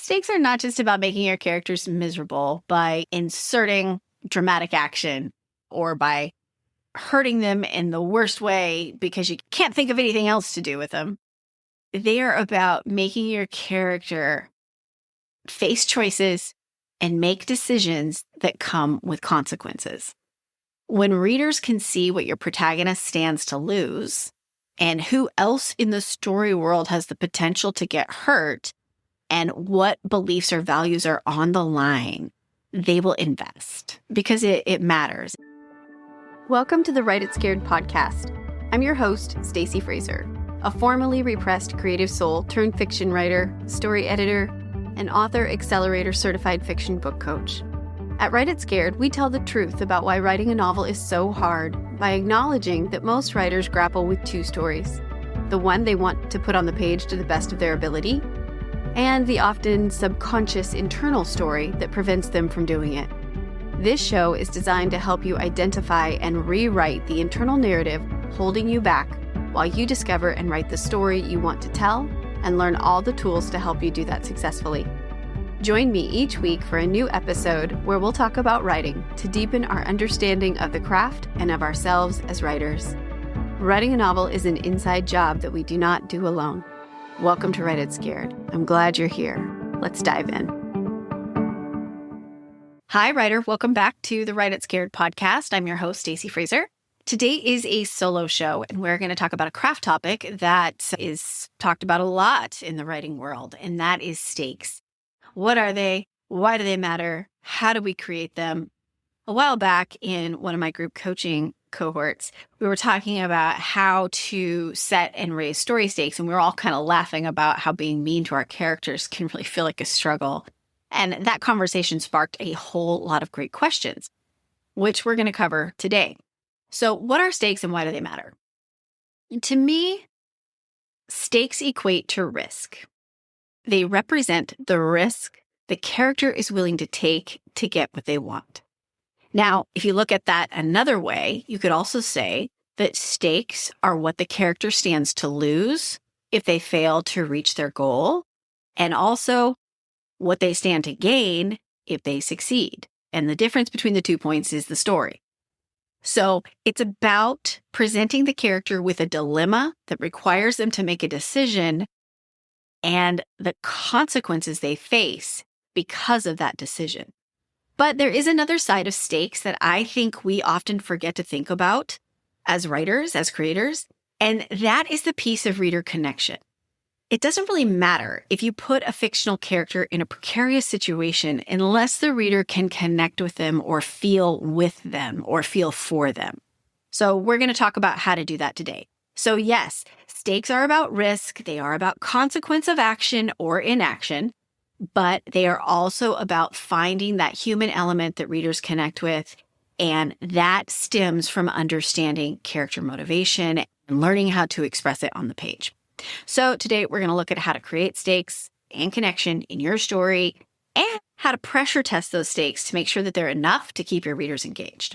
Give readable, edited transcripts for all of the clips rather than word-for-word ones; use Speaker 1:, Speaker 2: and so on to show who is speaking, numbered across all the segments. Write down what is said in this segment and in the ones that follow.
Speaker 1: Stakes are not just about making your characters miserable by inserting dramatic action or by hurting them in the worst way because you can't think of anything else to do with them. They are about making your character face choices and make decisions that come with consequences. When readers can see what your protagonist stands to lose and who else in the story world has the potential to get hurt and what beliefs or values are on the line, they will invest because it matters. Welcome to the Write It Scared podcast. I'm your host, Stacy Fraser, a formerly repressed creative soul turned fiction writer, story editor, and author accelerator certified fiction book coach. At Write It Scared, we tell the truth about why writing a novel is so hard by acknowledging that most writers grapple with two stories: the one they want to put on the page to the best of their ability, and the often subconscious internal story that prevents them from doing it. This show is designed to help you identify and rewrite the internal narrative holding you back while you discover and write the story you want to tell and learn all the tools to help you do that successfully. Join me each week for a new episode where we'll talk about writing to deepen our understanding of the craft and of ourselves as writers. Writing a novel is an inside job that we do not do alone. Welcome to Write It Scared. I'm glad you're here. Let's dive in. Hi, writer. Welcome back to the Write It Scared podcast. I'm your host, Stacy Fraser. Today is a solo show, and we're going to talk about a craft topic that is talked about a lot in the writing world, and that is stakes. What are they? Why do they matter? How do we create them? A while back in one of my group coaching cohorts, we were talking about how to set and raise story stakes, and we were all kind of laughing about how being mean to our characters can really feel like a struggle. And that conversation sparked a whole lot of great questions, which we're going to cover today. So what are stakes and why do they matter? To me, stakes equate to risk. They represent the risk the character is willing to take to get what they want. Now, if you look at that another way, you could also say that stakes are what the character stands to lose if they fail to reach their goal, and also what they stand to gain if they succeed. And the difference between the 2 points is the story. So it's about presenting the character with a dilemma that requires them to make a decision and the consequences they face because of that decision. But there is another side of stakes that I think we often forget to think about as writers, as creators, and that is the piece of reader connection. It doesn't really matter if you put a fictional character in a precarious situation unless the reader can connect with them or feel with them or feel for them. So we're going to talk about how to do that today. So yes, stakes are about risk. They are about consequence of action or inaction, but they are also about finding that human element that readers connect with. And that stems from understanding character motivation and learning how to express it on the page. So today we're going to look at how to create stakes and connection in your story and how to pressure test those stakes to make sure that they're enough to keep your readers engaged.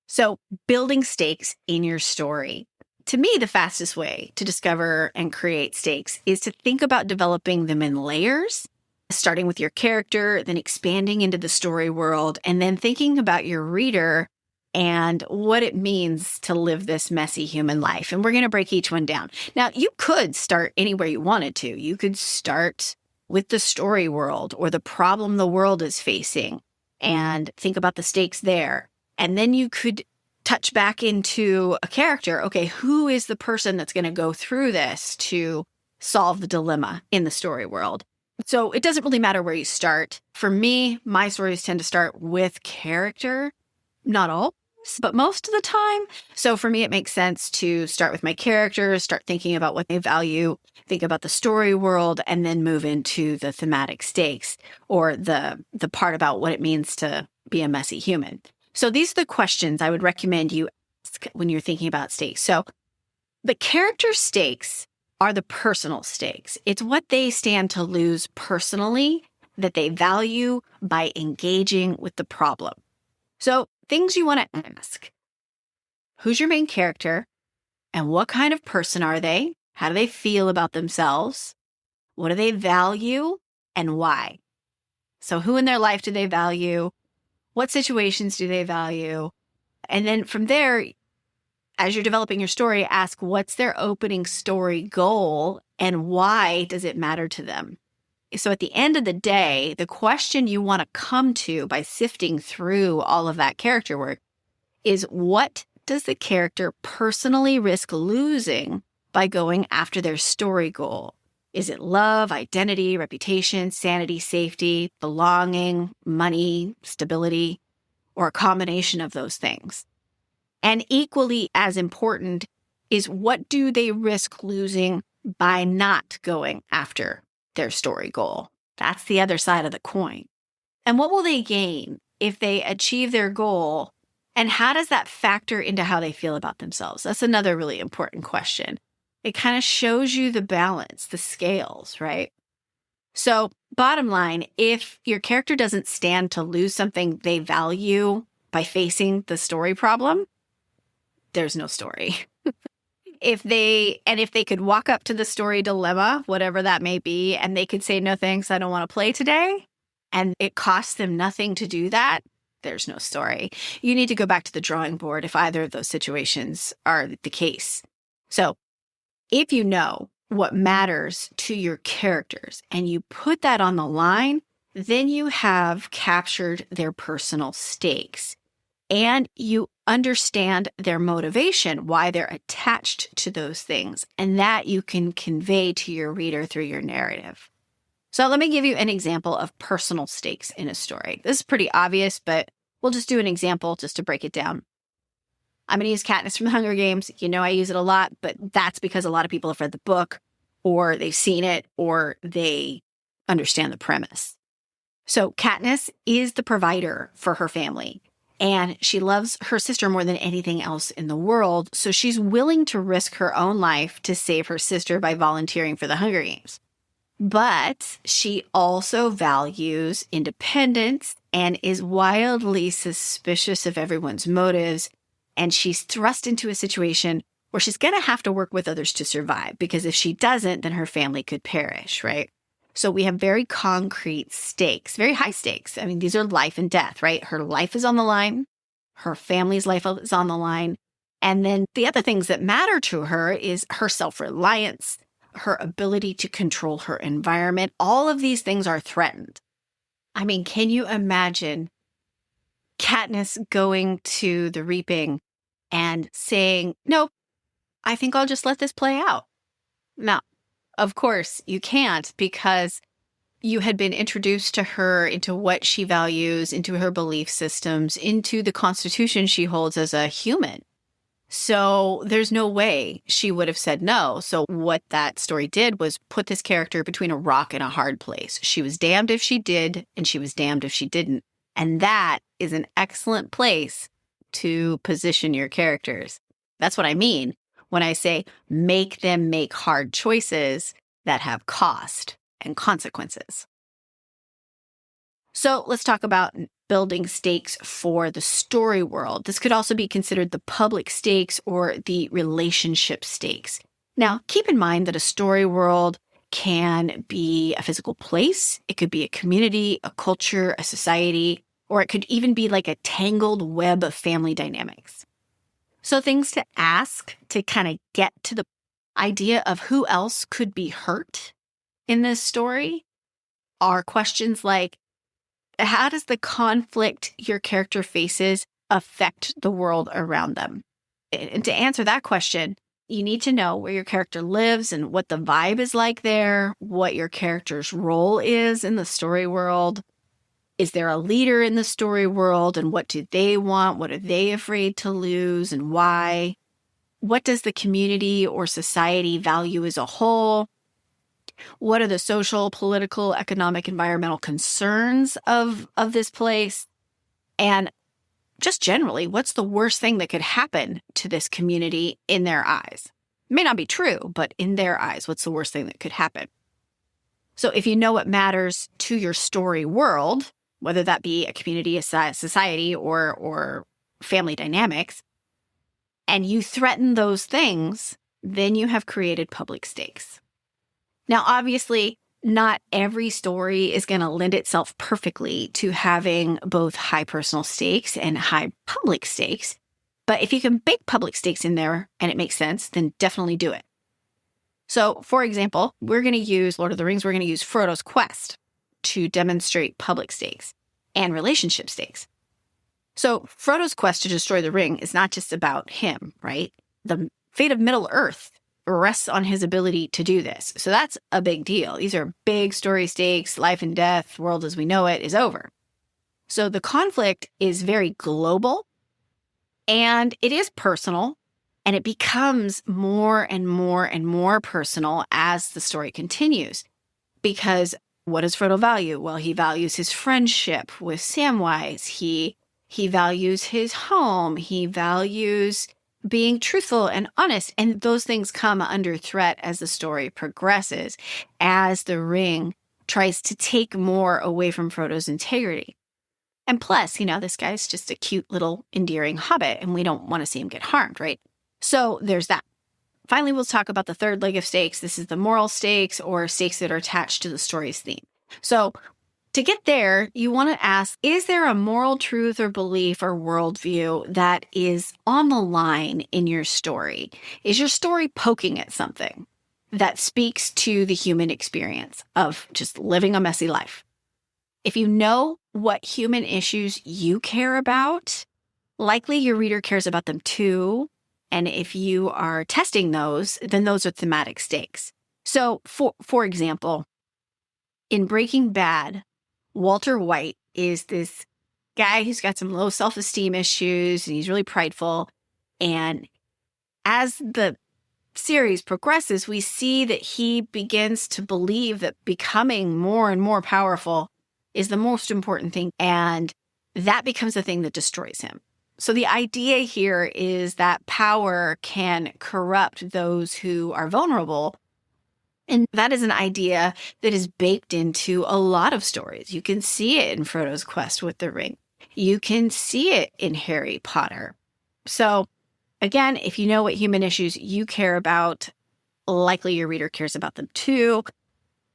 Speaker 1: So building stakes in your story. To me, the fastest way to discover and create stakes is to think about developing them in layers, starting with your character, then expanding into the story world, and then thinking about your reader and what it means to live this messy human life. And we're going to break each one down. Now, you could start anywhere you wanted to. You could start with the story world or the problem the world is facing and think about the stakes there. And then you could touch back into a character. Okay, who is the person that's going to go through this to solve the dilemma in the story world? So it doesn't really matter where you start. For me, my stories tend to start with character, not all, but most of the time. So for me, it makes sense to start with my characters, start thinking about what they value, think about the story world, and then move into the thematic stakes or the part about what it means to be a messy human. So these are the questions I would recommend you ask when you're thinking about stakes. So the character stakes are the personal stakes. It's what they stand to lose personally that they value by engaging with the problem. So things you want to ask: who's your main character and what kind of person are they? How do they feel about themselves? What do they value? and why. So who in their life do they value? What situations do they value? And then from there, as you're developing your story, ask what's their opening story goal and why does it matter to them? So at the end of the day, the question you want to come to by sifting through all of that character work is, what does the character personally risk losing by going after their story goal? Is it love, identity, reputation, sanity, safety, belonging, money, stability, or a combination of those things? And equally as important is, what do they risk losing by not going after their story goal? That's the other side of the coin. And what will they gain if they achieve their goal? And how does that factor into how they feel about themselves? That's another really important question. It kind of shows you the balance, the scales, right? So bottom line, if your character doesn't stand to lose something they value by facing the story problem, there's no story. If they could walk up to the story dilemma, whatever that may be, and they could say, no thanks, I don't want to play today, and it costs them nothing to do that, there's no story. You need to go back to the drawing board if either of those situations are the case. So if you know what matters to your characters and you put that on the line, then you have captured their personal stakes and you understand their motivation, why they're attached to those things, and that you can convey to your reader through your narrative. So let me give you an example of personal stakes in a story. This is pretty obvious, but we'll just do an example just to break it down. I'm going to use Katniss from the Hunger Games. You know I use it a lot, but that's because a lot of people have read the book, or they've seen it, or they understand the premise. So Katniss is the provider for her family, and she loves her sister more than anything else in the world, so she's willing to risk her own life to save her sister by volunteering for the Hunger Games. But she also values independence and is wildly suspicious of everyone's motives. And she's thrust into a situation where she's going to have to work with others to survive, because if she doesn't, then her family could perish, right? So we have very concrete stakes, very high stakes. I mean, these are life and death, right? Her life is on the line. Her family's life is on the line. And then the other things that matter to her is her self-reliance, her ability to control her environment. All of these things are threatened. I mean, can you imagine Katniss going to the reaping and saying, nope, I think I'll just let this play out? No, of course you can't, because you had been introduced to her into what she values, into her belief systems, into the constitution she holds as a human. So there's no way she would have said no. So what that story did was put this character between a rock and a hard place. She was damned if she did, and she was damned if she didn't. And that is an excellent place to position your characters. That's what I mean when I say make them make hard choices that have cost and consequences. So let's talk about building stakes for the story world. This could also be considered the public stakes or the relationship stakes. Now, keep in mind that a story world can be a physical place. It could be a community, a culture, a society, or it could even be like a tangled web of family dynamics. So things to ask to kind of get to the idea of who else could be hurt in this story are questions like, how does the conflict your character faces affect the world around them? And to answer that question, you need to know where your character lives and what the vibe is like there, what your character's role is in the story world. Is there a leader in the story world, and what do they want? What are they afraid to lose, and why? What does the community or society value as a whole? What are the social, political, economic, environmental concerns of this place? And just generally, what's the worst thing that could happen to this community in their eyes? It may not be true, but in their eyes, what's the worst thing that could happen? So if you know what matters to your story world, whether that be a community, a society, or family dynamics, and you threaten those things, then you have created public stakes. Now, obviously, not every story is going to lend itself perfectly to having both high personal stakes and high public stakes. But if you can bake public stakes in there and it makes sense, then definitely do it. So, for example, we're going to use Lord of the Rings, we're going to use Frodo's quest to demonstrate public stakes and relationship stakes. So, Frodo's quest to destroy the ring is not just about him, right? The fate of Middle-earth rests on his ability to do this. So that's a big deal. These are big story stakes, life and death, world as we know it is over. So the conflict is very global and it is personal, and it becomes more and more and more personal as the story continues. Because what does Frodo value? Well, he values his friendship with Samwise. He values his home. He values being truthful and honest. And those things come under threat as the story progresses, as the ring tries to take more away from Frodo's integrity. And plus, this guy's just a cute little endearing hobbit, and we don't want to see him get harmed, right? So there's that. Finally, we'll talk about the third leg of stakes. This is the moral stakes, or stakes that are attached to the story's theme. So to get there, you want to ask, is there a moral truth or belief or worldview that is on the line in your story? Is your story poking at something that speaks to the human experience of just living a messy life? If you know what human issues you care about, likely your reader cares about them too. And if you are testing those, then those are thematic stakes. So for example, in Breaking Bad, Walter White is this guy who's got some low self-esteem issues, and he's really prideful. And as the series progresses, we see that he begins to believe that becoming more and more powerful is the most important thing, and that becomes the thing that destroys him. So the idea here is that power can corrupt those who are vulnerable. And that is an idea that is baked into a lot of stories. You can see it in Frodo's quest with the ring. You can see it in Harry Potter. So again, if you know what human issues you care about, likely your reader cares about them too.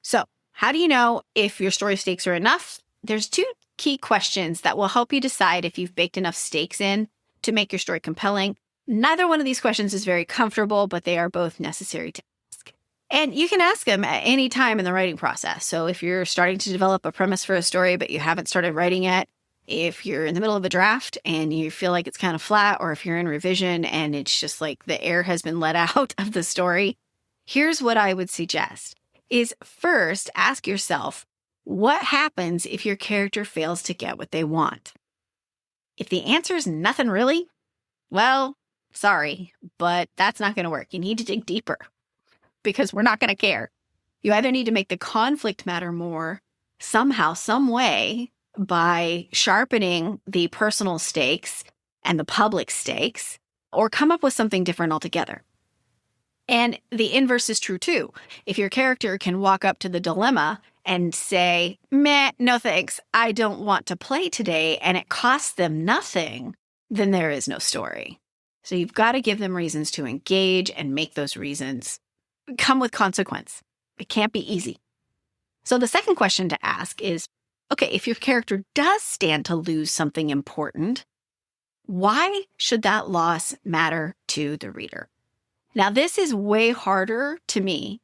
Speaker 1: So how do you know if your story stakes are enough? There's two key questions that will help you decide if you've baked enough stakes in to make your story compelling. Neither one of these questions is very comfortable, but they are both necessary to ask. And you can ask them at any time in the writing process. So if you're starting to develop a premise for a story, but you haven't started writing yet, if you're in the middle of a draft and you feel like it's kind of flat, or if you're in revision and it's just like the air has been let out of the story, here's what I would suggest is first ask yourself, what happens if your character fails to get what they want? If the answer is nothing really, well, sorry, but that's not going to work. You need to dig deeper because we're not going to care. You either need to make the conflict matter more somehow, some way, by sharpening the personal stakes and the public stakes, or come up with something different altogether. And the inverse is true too. If your character can walk up to the dilemma and say, meh, no thanks, I don't want to play today, and it costs them nothing, then there is no story. So you've got to give them reasons to engage and make those reasons come with consequence. It can't be easy. So the second question to ask is, okay, if your character does stand to lose something important, why should that loss matter to the reader? Now, this is way harder to me.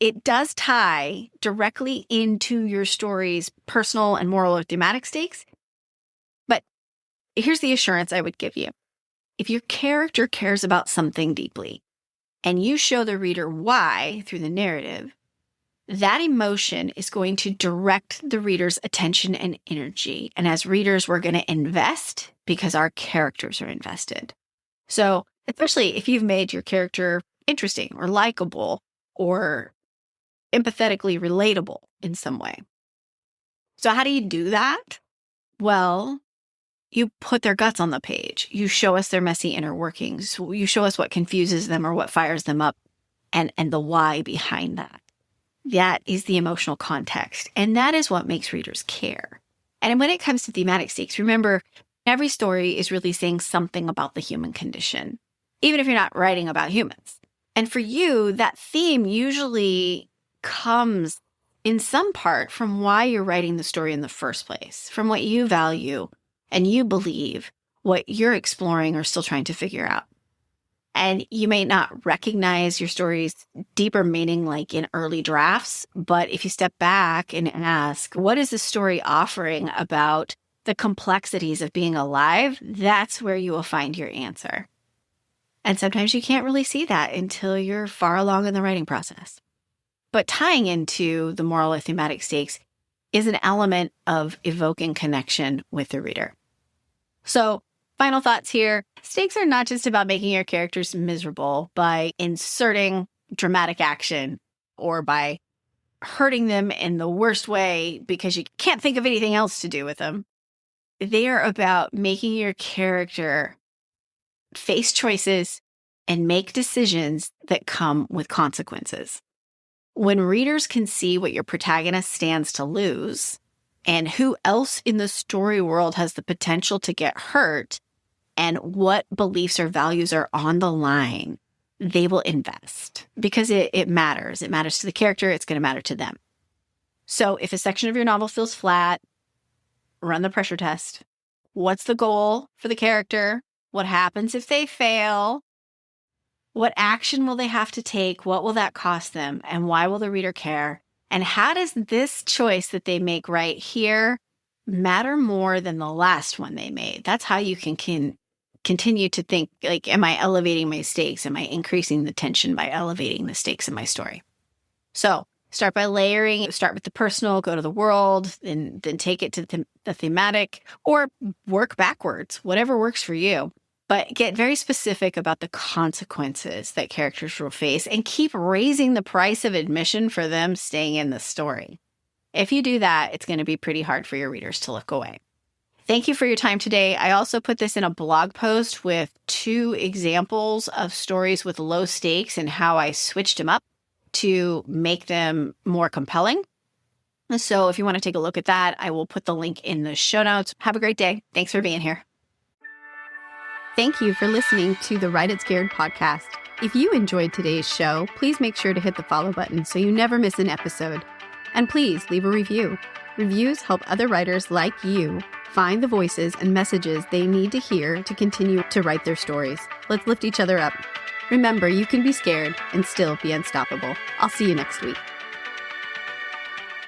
Speaker 1: It does tie directly into your story's personal and moral or thematic stakes. But here's the assurance I would give you. If your character cares about something deeply and you show the reader why through the narrative, that emotion is going to direct the reader's attention and energy. And as readers, we're going to invest because our characters are invested. So especially if you've made your character interesting or likable or empathetically relatable in some way. So how do you do that? Well, you put their guts on the page. You show us their messy inner workings. You show us what confuses them or what fires them up and the why behind that. That is the emotional context. And that is what makes readers care. And when it comes to thematic stakes, remember, every story is really saying something about the human condition, even if you're not writing about humans. And for you, that theme usually comes in some part from why you're writing the story in the first place, from what you value and you believe, what you're exploring or still trying to figure out. And you may not recognize your story's deeper meaning like in early drafts, but if you step back and ask, what is the story offering about the complexities of being alive? That's where you will find your answer. And sometimes you can't really see that until you're far along in the writing process. But tying into the moral or thematic stakes is an element of evoking connection with the reader. So, final thoughts here. Stakes are not just about making your characters miserable by inserting dramatic action or by hurting them in the worst way because you can't think of anything else to do with them. They are about making your character face choices and make decisions that come with consequences. When readers can see what your protagonist stands to lose and who else in the story world has the potential to get hurt and what beliefs or values are on the line, they will invest because it matters. It matters to the character. It's going to matter to them. So if a section of your novel feels flat, run the pressure test. What's the goal for the character? What happens if they fail? What action will they have to take? What will that cost them? And why will the reader care? And how does this choice that they make right here matter more than the last one they made? That's how you can continue to think, like, am I elevating my stakes? Am I increasing the tension by elevating the stakes in my story? So start by layering. Start with the personal, go to the world, and then take it to the thematic, or work backwards, whatever works for you. But get very specific about the consequences that characters will face and keep raising the price of admission for them staying in the story. If you do that, it's going to be pretty hard for your readers to look away. Thank you for your time today. I also put this in a blog post with 2 examples of stories with low stakes and how I switched them up to make them more compelling. So if you want to take a look at that, I will put the link in the show notes. Have a great day. Thanks for being here. Thank you for listening to the Write It Scared podcast. If you enjoyed today's show, please make sure to hit the follow button so you never miss an episode. And please leave a review. Reviews help other writers like you find the voices and messages they need to hear to continue to write their stories. Let's lift each other up. Remember, you can be scared and still be unstoppable. I'll see you next week.